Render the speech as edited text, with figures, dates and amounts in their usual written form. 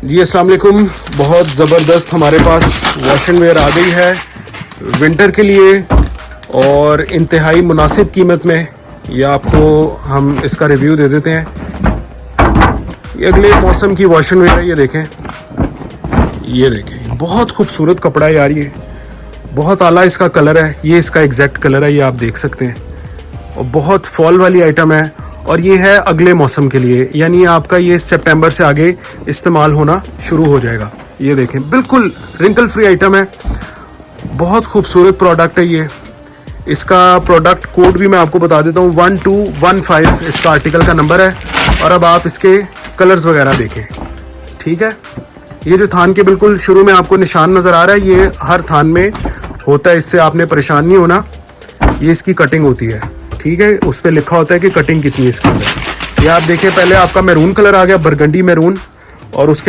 जी अस्सलाम वालेकुम। बहुत ज़बरदस्त हमारे पास वॉश एंड वेयर आ गई है विंटर के लिए और इंतहाई मुनासिब कीमत में। ये आपको हम इसका रिव्यू दे देते हैं। ये अगले मौसम की वॉश एंड वेयर है। ये देखें बहुत खूबसूरत कपड़ा है यार। ये बहुत आला इसका कलर है। ये इसका एग्जैक्ट कलर है, ये आप देख सकते हैं। और बहुत फॉल वाली आइटम है और ये है अगले मौसम के लिए, यानी आपका ये सितंबर से आगे इस्तेमाल होना शुरू हो जाएगा। ये देखें बिल्कुल रिंकल फ्री आइटम है। बहुत खूबसूरत प्रोडक्ट है ये। इसका प्रोडक्ट कोड भी मैं आपको बता देता हूँ, 1215 इसका आर्टिकल का नंबर है। और अब आप इसके कलर्स वगैरह देखें, ठीक है। ये जो थान के बिल्कुल शुरू में आपको निशान नज़र आ रहा है, ये हर थान में होता है, इससे आपने परेशान नहीं होना। ये इसकी कटिंग होती है, ठीक है। उस पर लिखा होता है कि कटिंग कितनी है इसके अंदर। ये आप देखें, पहले आपका मैरून कलर आ गया, बरगंडी मैरून, और उसके